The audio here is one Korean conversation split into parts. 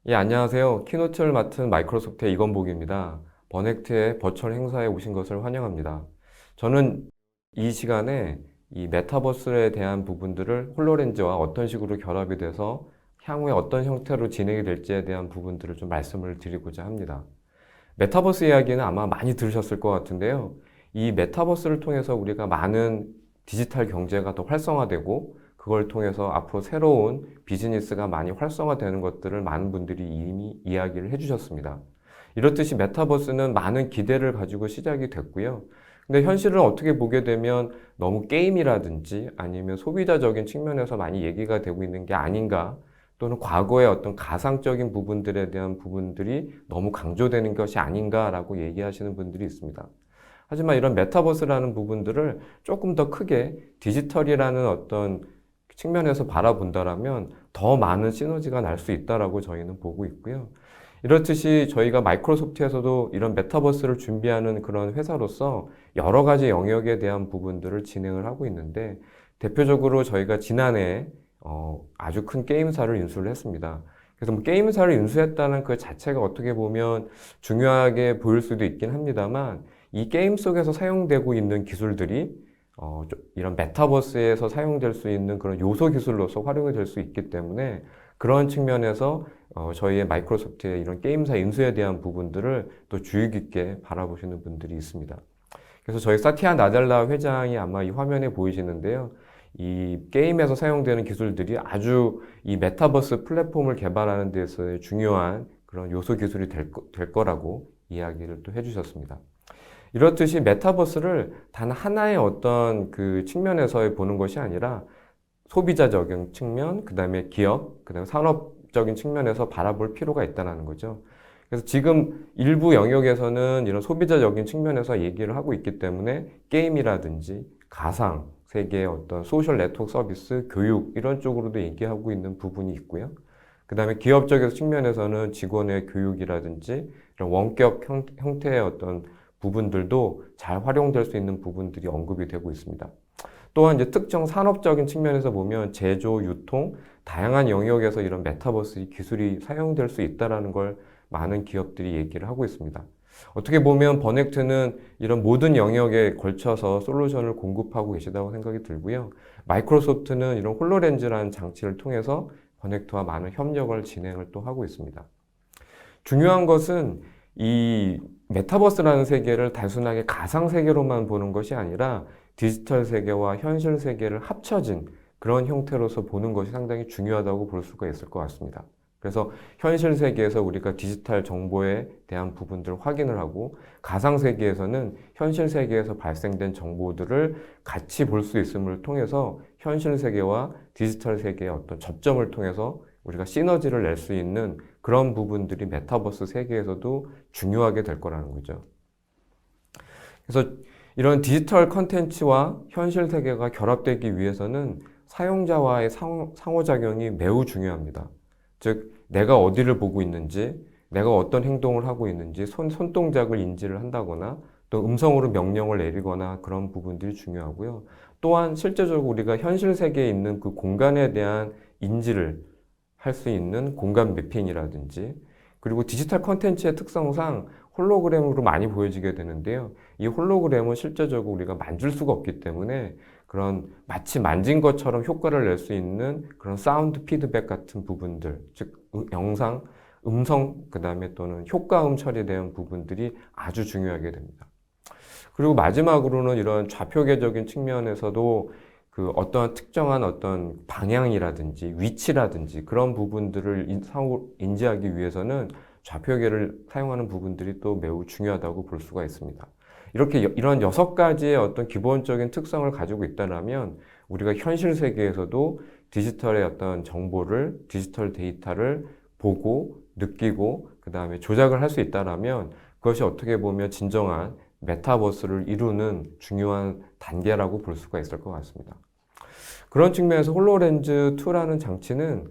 예, 안녕하세요. 키노트를 맡은 마이크로소프트의 이건복입니다. 버넥트의 버추얼 행사에 오신 것을 환영합니다. 저는 이 시간에 이 메타버스에 대한 부분들을 홀로렌즈와 어떤 식으로 결합이 돼서 향후에 어떤 형태로 진행이 될지에 대한 부분들을 좀 말씀을 드리고자 합니다. 메타버스 이야기는 아마 많이 들으셨을 것 같은데요. 이 메타버스를 통해서 우리가 많은 디지털 경제가 더 활성화되고 그걸 통해서 앞으로 새로운 비즈니스가 많이 활성화되는 것들을 많은 분들이 이미 이야기를 해주셨습니다. 이렇듯이 메타버스는 많은 기대를 가지고 시작이 됐고요. 근데 현실을 어떻게 보게 되면 너무 게임이라든지 아니면 소비자적인 측면에서 많이 얘기가 되고 있는 게 아닌가, 또는 과거의 어떤 가상적인 부분들에 대한 부분들이 너무 강조되는 것이 아닌가라고 얘기하시는 분들이 있습니다. 하지만 이런 메타버스라는 부분들을 조금 더 크게 디지털이라는 어떤 측면에서 바라본다라면 더 많은 시너지가 날 수 있다라고 저희는 보고 있고요. 이렇듯이 저희가 마이크로소프트에서도 이런 메타버스를 준비하는 그런 회사로서 여러 가지 영역에 대한 부분들을 진행을 하고 있는데, 대표적으로 저희가 지난해 아주 큰 게임사를 인수를 했습니다. 그래서 뭐 게임사를 인수했다는 그 자체가 어떻게 보면 중요하게 보일 수도 있긴 합니다만, 이 게임 속에서 사용되고 있는 기술들이 이런 메타버스에서 사용될 수 있는 그런 요소 기술로서 활용이 될 수 있기 때문에, 그런 측면에서 저희의 마이크로소프트의 이런 게임사 인수에 대한 부분들을 또 주의 깊게 바라보시는 분들이 있습니다. 그래서 저희 사티아 나델라 회장이 아마 이 화면에 보이시는데요. 이 게임에서 사용되는 기술들이 아주 이 메타버스 플랫폼을 개발하는 데서의 중요한 그런 요소 기술이 될 거라고 이야기를 또 해주셨습니다. 이렇듯이 메타버스를 단 하나의 어떤 그 측면에서 보는 것이 아니라 소비자적인 측면, 그 다음에 기업, 그 다음에 산업적인 측면에서 바라볼 필요가 있다는 거죠. 그래서 지금 일부 영역에서는 이런 소비자적인 측면에서 얘기를 하고 있기 때문에 게임이라든지 가상 세계의 어떤 소셜 네트워크 서비스, 교육 이런 쪽으로도 얘기하고 있는 부분이 있고요. 그 다음에 기업적인 측면에서는 직원의 교육이라든지 이런 원격 형태의 어떤 부분들도 잘 활용될 수 있는 부분들이 언급이 되고 있습니다. 또한 이제 특정 산업적인 측면에서 보면 제조, 유통, 다양한 영역에서 이런 메타버스 기술이 사용될 수 있다는 걸 많은 기업들이 얘기를 하고 있습니다. 어떻게 보면 버넥트는 이런 모든 영역에 걸쳐서 솔루션을 공급하고 계시다고 생각이 들고요. 마이크로소프트는 이런 홀로렌즈라는 장치를 통해서 버넥트와 많은 협력을 진행을 또 하고 있습니다. 중요한 것은 이 메타버스라는 세계를 단순하게 가상 세계로만 보는 것이 아니라 디지털 세계와 현실 세계를 합쳐진 그런 형태로서 보는 것이 상당히 중요하다고 볼 수가 있을 것 같습니다. 그래서 현실 세계에서 우리가 디지털 정보에 대한 부분들을 확인을 하고, 가상 세계에서는 현실 세계에서 발생된 정보들을 같이 볼 수 있음을 통해서 현실 세계와 디지털 세계의 어떤 접점을 통해서 우리가 시너지를 낼 수 있는 그런 부분들이 메타버스 세계에서도 중요하게 될 거라는 거죠. 그래서 이런 디지털 컨텐츠와 현실 세계가 결합되기 위해서는 사용자와의 상호작용이 매우 중요합니다. 즉, 내가 어디를 보고 있는지, 내가 어떤 행동을 하고 있는지, 손동작을 인지를 한다거나, 또 음성으로 명령을 내리거나 그런 부분들이 중요하고요. 또한 실제적으로 우리가 현실 세계에 있는 그 공간에 대한 인지를 할 수 있는 공간 매핑이라든지, 그리고 디지털 컨텐츠의 특성상 홀로그램으로 많이 보여지게 되는데요. 이 홀로그램은 실제적으로 우리가 만질 수가 없기 때문에 그런 마치 만진 것처럼 효과를 낼 수 있는 그런 사운드 피드백 같은 부분들, 즉 영상, 음성, 그 다음에 또는 효과음 처리된 부분들이 아주 중요하게 됩니다. 그리고 마지막으로는 이런 좌표계적인 측면에서도 그 어떠한 특정한 어떤 방향이라든지 위치라든지 그런 부분들을 인지하기 위해서는 좌표계를 사용하는 부분들이 또 매우 중요하다고 볼 수가 있습니다. 이렇게 이런 6가지의 어떤 기본적인 특성을 가지고 있다면 우리가 현실 세계에서도 디지털의 어떤 정보를, 디지털 데이터를 보고 느끼고 그 다음에 조작을 할 수 있다면 그것이 어떻게 보면 진정한 메타버스를 이루는 중요한 단계라고 볼 수가 있을 것 같습니다. 그런 측면에서 홀로렌즈 2라는 장치는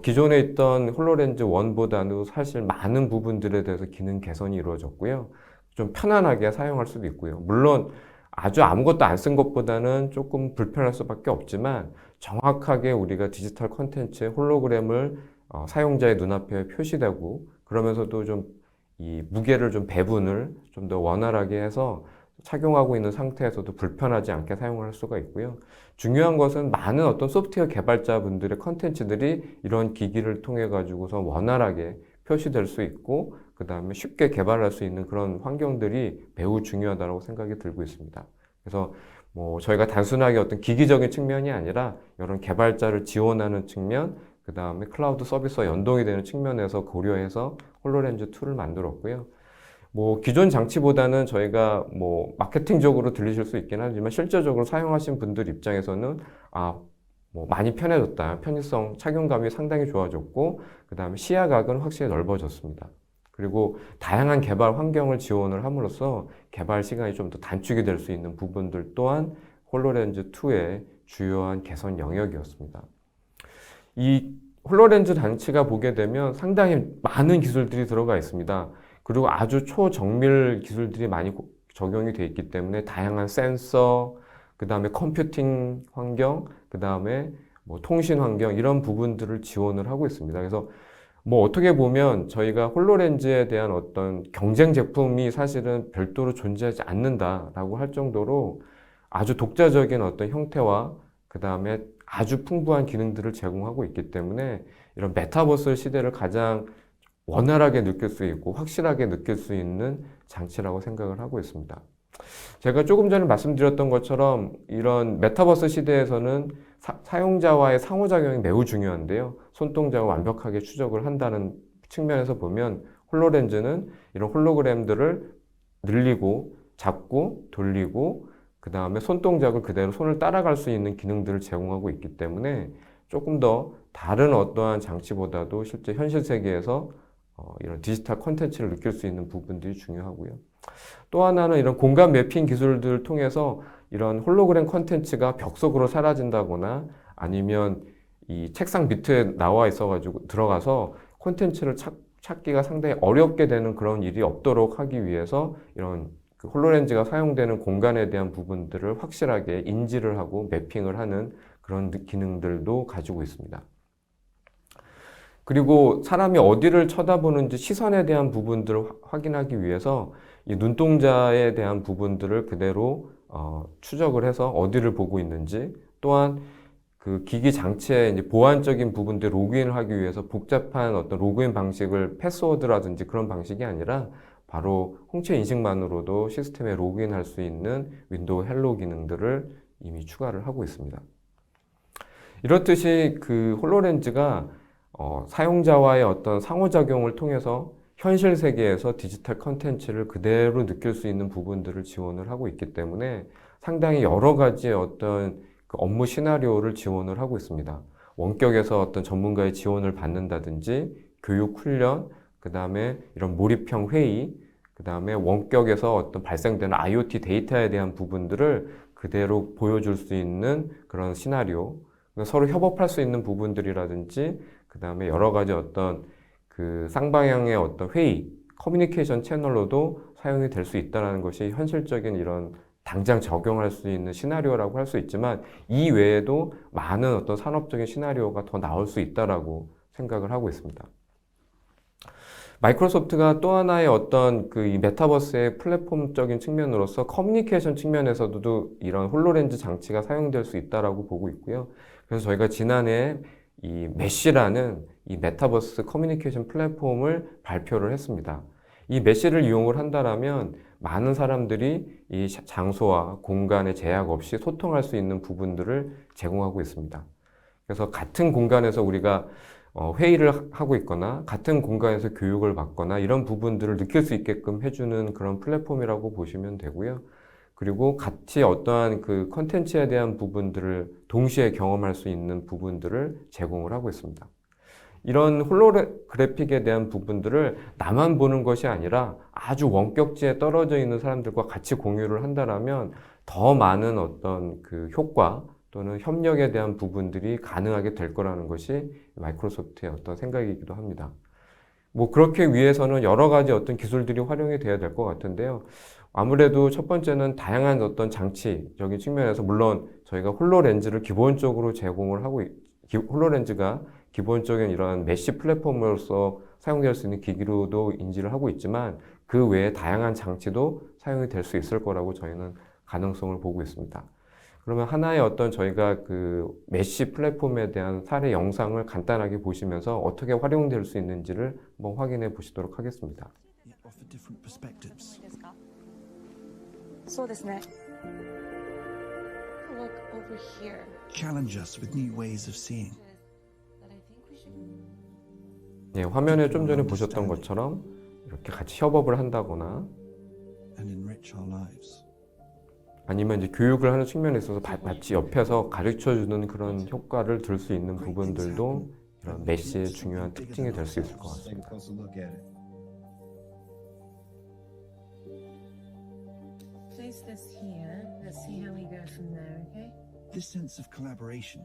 기존에 있던 홀로렌즈 1보다는 사실 많은 부분들에 대해서 기능 개선이 이루어졌고요. 좀 편안하게 사용할 수도 있고요. 물론 아주 아무것도 안 쓴 것보다는 조금 불편할 수밖에 없지만, 정확하게 우리가 디지털 컨텐츠의 홀로그램을 사용자의 눈앞에 표시되고 그러면서도 좀 이 무게를 좀 배분을 좀 더 원활하게 해서 착용하고 있는 상태에서도 불편하지 않게 사용을 할 수가 있고요. 중요한 것은 많은 어떤 소프트웨어 개발자분들의 컨텐츠들이 이런 기기를 통해 가지고서 원활하게 표시될 수 있고 그 다음에 쉽게 개발할 수 있는 그런 환경들이 매우 중요하다고 생각이 들고 있습니다. 그래서 뭐 저희가 단순하게 어떤 기기적인 측면이 아니라 이런 개발자를 지원하는 측면, 그 다음에 클라우드 서비스와 연동이 되는 측면에서 고려해서 홀로렌즈 2를 만들었고요. 뭐 기존 장치보다는 저희가 뭐 마케팅적으로 들리실 수 있긴 하지만 실제적으로 사용하신 분들 입장에서는 뭐 많이 편해졌다. 편의성, 착용감이 상당히 좋아졌고 그 다음에 시야각은 확실히 넓어졌습니다. 그리고 다양한 개발 환경을 지원을 함으로써 개발 시간이 좀 더 단축이 될 수 있는 부분들 또한 홀로렌즈 2의 주요한 개선 영역이었습니다. 이 홀로렌즈 장치가 보게 되면 상당히 많은 기술들이 들어가 있습니다. 그리고 아주 초정밀 기술들이 많이 적용이 되어 있기 때문에 다양한 센서, 그 다음에 컴퓨팅 환경, 그 다음에 뭐 통신 환경 이런 부분들을 지원을 하고 있습니다. 그래서 뭐 어떻게 보면 저희가 홀로렌즈에 대한 어떤 경쟁 제품이 사실은 별도로 존재하지 않는다라고 할 정도로 아주 독자적인 어떤 형태와 그 다음에 아주 풍부한 기능들을 제공하고 있기 때문에 이런 메타버스 시대를 가장 원활하게 느낄 수 있고 확실하게 느낄 수 있는 장치라고 생각을 하고 있습니다. 제가 조금 전에 말씀드렸던 것처럼 이런 메타버스 시대에서는 사용자와의 상호작용이 매우 중요한데요. 손동작을 완벽하게 추적을 한다는 측면에서 보면 홀로렌즈는 이런 홀로그램들을 늘리고 잡고 돌리고 그 다음에 손동작을 그대로 손을 따라갈 수 있는 기능들을 제공하고 있기 때문에 조금 더 다른 어떠한 장치보다도 실제 현실 세계에서 이런 디지털 콘텐츠를 느낄 수 있는 부분들이 중요하고요. 또 하나는 이런 공간 매핑 기술들을 통해서 이런 홀로그램 콘텐츠가 벽 속으로 사라진다거나 아니면 이 책상 밑에 나와 있어가지고 들어가서 콘텐츠를 찾기가 상당히 어렵게 되는 그런 일이 없도록 하기 위해서 이런 그 홀로렌즈가 사용되는 공간에 대한 부분들을 확실하게 인지를 하고 매핑을 하는 그런 기능들도 가지고 있습니다. 그리고 사람이 어디를 쳐다보는지 시선에 대한 부분들을 확인하기 위해서 이 눈동자에 대한 부분들을 그대로 추적을 해서 어디를 보고 있는지 또한 그 기기 장치의 이제 보안적인 부분들 로그인을 하기 위해서 복잡한 어떤 로그인 방식을 패스워드라든지 그런 방식이 아니라 바로 홍채 인식만으로도 시스템에 로그인할 수 있는 윈도우 헬로 기능들을 이미 추가를 하고 있습니다. 이렇듯이 그 홀로렌즈가 사용자와의 어떤 상호작용을 통해서 현실 세계에서 디지털 컨텐츠를 그대로 느낄 수 있는 부분들을 지원을 하고 있기 때문에 상당히 여러 가지의 어떤 그 업무 시나리오를 지원을 하고 있습니다. 원격에서 어떤 전문가의 지원을 받는다든지 교육 훈련, 그 다음에 이런 몰입형 회의, 그 다음에 원격에서 어떤 발생되는 IoT 데이터에 대한 부분들을 그대로 보여줄 수 있는 그런 시나리오, 서로 협업할 수 있는 부분들이라든지 그 다음에 여러 가지 어떤 그 쌍방향의 어떤 회의, 커뮤니케이션 채널로도 사용이 될 수 있다는 것이 현실적인 이런 당장 적용할 수 있는 시나리오라고 할 수 있지만 이 외에도 많은 어떤 산업적인 시나리오가 더 나올 수 있다라고 생각을 하고 있습니다. 마이크로소프트가 또 하나의 어떤 그 이 메타버스의 플랫폼적인 측면으로서 커뮤니케이션 측면에서도 이런 홀로렌즈 장치가 사용될 수 있다라고 보고 있고요. 그래서 저희가 지난해 이 메쉬라는 이 메타버스 커뮤니케이션 플랫폼을 발표를 했습니다. 이 메쉬를 이용을 한다라면 많은 사람들이 이 장소와 공간의 제약 없이 소통할 수 있는 부분들을 제공하고 있습니다. 그래서 같은 공간에서 우리가 회의를 하고 있거나 같은 공간에서 교육을 받거나 이런 부분들을 느낄 수 있게끔 해주는 그런 플랫폼이라고 보시면 되고요. 그리고 같이 어떠한 그 컨텐츠에 대한 부분들을 동시에 경험할 수 있는 부분들을 제공을 하고 있습니다. 이런 홀로그래픽에 대한 부분들을 나만 보는 것이 아니라 아주 원격지에 떨어져 있는 사람들과 같이 공유를 한다면 더 많은 어떤 그 효과 또는 협력에 대한 부분들이 가능하게 될 거라는 것이 마이크로소프트의 어떤 생각이기도 합니다. 뭐 그렇게 위해서는 여러 가지 어떤 기술들이 활용이 돼야 될 것 같은데요. 아무래도 첫 번째는 다양한 어떤 장치적인 측면에서 물론 저희가 홀로렌즈를 기본적으로 제공을 하고 홀로렌즈가 기본적인 이런 메시 플랫폼으로서 사용될 수 있는 기기로도 인지를 하고 있지만 그 외에 다양한 장치도 사용이 될 수 있을 거라고 저희는 가능성을 보고 있습니다. 그러면 하나의 어떤 저희가 그 메시 플랫폼에 대한 사례 영상을 간단하게 보시면서 어떻게 활용될 수 있는지를 한번 확인해 보시도록 하겠습니다. そうですね。Look over here. Challenge us with new ways of seeing. That I think we should. 예, 화면에 좀 전에 보셨던 것처럼 이렇게 같이 협업을 한다거나 And enrich our lives. 아니면 이제 교육을 하는 측면에 있어서 마치 옆에서 가르쳐 주는 그런 효과를 들 수 있는 부분들도 이런 메시의 중요한 특징이 될 수 있을 것 같습니다. Place this here. Let's see how we go from there, okay? This sense of collaboration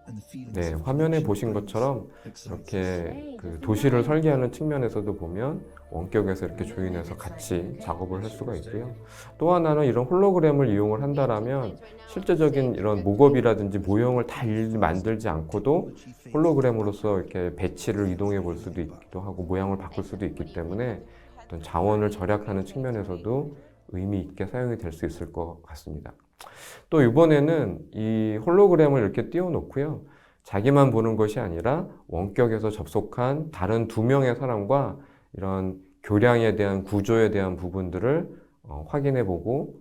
and the feelings 네, of 화면에 connection 보신 brings 것처럼 excites us. 이렇게 그 도시를 설계하는 측면에서도 보면 원격에서 이렇게 조인해서 같이 작업을 할 수가 있고요. 또 하나는 이런 홀로그램을 이용을 한다라면 실제적인 이런 목업이라든지 모형을 다 일일이 만들지 않고도 홀로그램으로서 이렇게 배치를 이동해 볼 수도 있기도 하고 모양을 바꿀 수도 있기 때문에 어떤 자원을 절약하는 측면에서도 의미 있게 사용이 될 수 있을 것 같습니다. 또 이번에는 이 홀로그램을 이렇게 띄워놓고요. 자기만 보는 것이 아니라 원격에서 접속한 다른 2명의 사람과 이런 교량에 대한 구조에 대한 부분들을 확인해 보고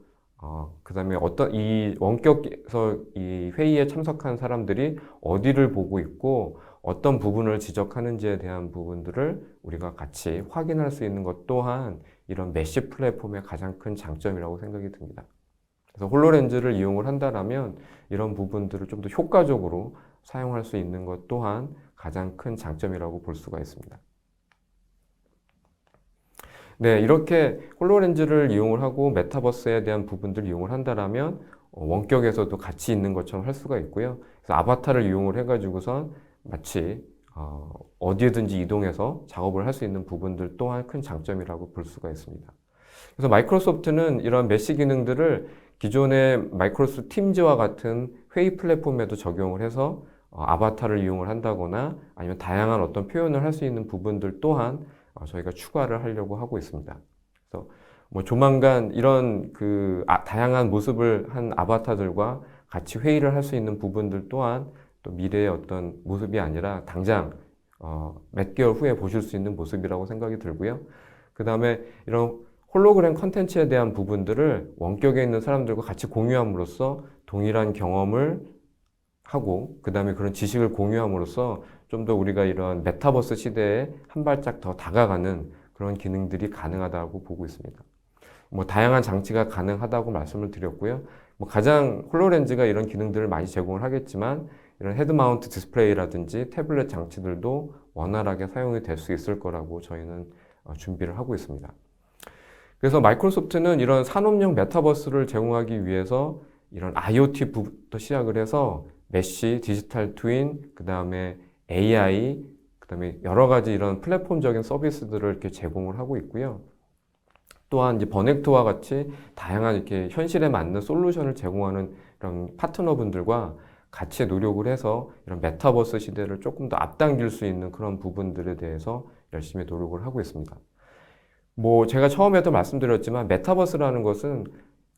그 다음에 어떤 이 원격에서 이 회의에 참석한 사람들이 어디를 보고 있고 어떤 부분을 지적하는지에 대한 부분들을 우리가 같이 확인할 수 있는 것 또한 이런 메시 플랫폼의 가장 큰 장점이라고 생각이 듭니다. 그래서 홀로렌즈를 이용을 한다면 이런 부분들을 좀 더 효과적으로 사용할 수 있는 것 또한 가장 큰 장점이라고 볼 수가 있습니다. 네, 이렇게 홀로렌즈를 이용을 하고 메타버스에 대한 부분들을 이용을 한다면 원격에서도 같이 있는 것처럼 할 수가 있고요. 그래서 아바타를 이용을 해가지고선 마치 어디에든지 이동해서 작업을 할 수 있는 부분들 또한 큰 장점이라고 볼 수가 있습니다. 그래서 마이크로소프트는 이런 메시 기능들을 기존의 마이크로소프트 팀즈와 같은 회의 플랫폼에도 적용을 해서 아바타를 이용을 한다거나 아니면 다양한 어떤 표현을 할 수 있는 부분들 또한 저희가 추가를 하려고 하고 있습니다. 그래서 뭐 조만간 이런 다양한 모습을 한 아바타들과 같이 회의를 할 수 있는 부분들 또한 또 미래의 어떤 모습이 아니라 당장 몇 개월 후에 보실 수 있는 모습이라고 생각이 들고요. 그 다음에 이런 홀로그램 컨텐츠에 대한 부분들을 원격에 있는 사람들과 같이 공유함으로써 동일한 경험을 하고 그 다음에 그런 지식을 공유함으로써 좀 더 우리가 이런 메타버스 시대에 한 발짝 더 다가가는 그런 기능들이 가능하다고 보고 있습니다. 뭐 다양한 장치가 가능하다고 말씀을 드렸고요. 뭐 가장 홀로렌즈가 이런 기능들을 많이 제공을 하겠지만 이런 헤드 마운트 디스플레이라든지 태블릿 장치들도 원활하게 사용이 될 수 있을 거라고 저희는 준비를 하고 있습니다. 그래서 마이크로소프트는 이런 산업용 메타버스를 제공하기 위해서 이런 IoT부터 시작을 해서 메시, 디지털 트윈, 그 다음에 AI, 그 다음에 여러 가지 이런 플랫폼적인 서비스들을 이렇게 제공을 하고 있고요. 또한 이제 버넥트와 같이 다양한 이렇게 현실에 맞는 솔루션을 제공하는 이런 파트너분들과 같이 노력을 해서 이런 메타버스 시대를 조금 더 앞당길 수 있는 그런 부분들에 대해서 열심히 노력을 하고 있습니다. 뭐 제가 처음에도 말씀드렸지만 메타버스라는 것은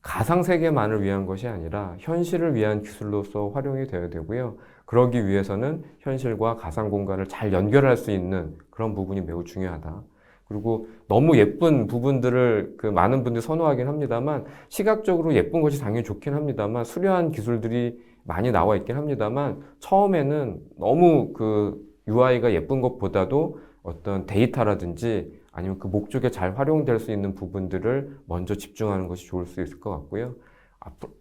가상세계만을 위한 것이 아니라 현실을 위한 기술로서 활용이 되어야 되고요. 그러기 위해서는 현실과 가상 공간을 잘 연결할 수 있는 그런 부분이 매우 중요하다. 그리고 너무 예쁜 부분들을 많은 분들이 선호하긴 합니다만 시각적으로 예쁜 것이 당연히 좋긴 합니다만 수려한 기술들이 많이 나와 있긴 합니다만 처음에는 너무 UI가 예쁜 것보다도 어떤 데이터라든지 아니면 그 목적에 잘 활용될 수 있는 부분들을 먼저 집중하는 것이 좋을 수 있을 것 같고요.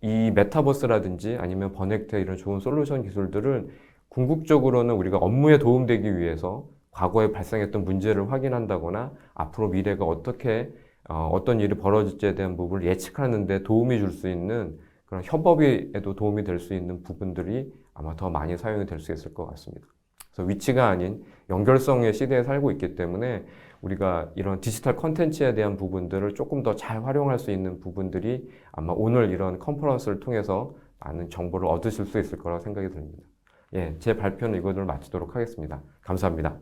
이 메타버스라든지 아니면 버넥트 이런 좋은 솔루션 기술들은 궁극적으로는 우리가 업무에 도움되기 위해서 과거에 발생했던 문제를 확인한다거나 앞으로 미래가 어떤 일이 벌어질지에 대한 부분을 예측하는 데 도움이 줄 수 있는 그런 협업에도 도움이 될 수 있는 부분들이 아마 더 많이 사용이 될 수 있을 것 같습니다. 그래서 위치가 아닌 연결성의 시대에 살고 있기 때문에 우리가 이런 디지털 콘텐츠에 대한 부분들을 조금 더 잘 활용할 수 있는 부분들이 아마 오늘 이런 컨퍼런스를 통해서 많은 정보를 얻으실 수 있을 거라고 생각이 듭니다. 예, 제 발표는 이것으로 마치도록 하겠습니다. 감사합니다.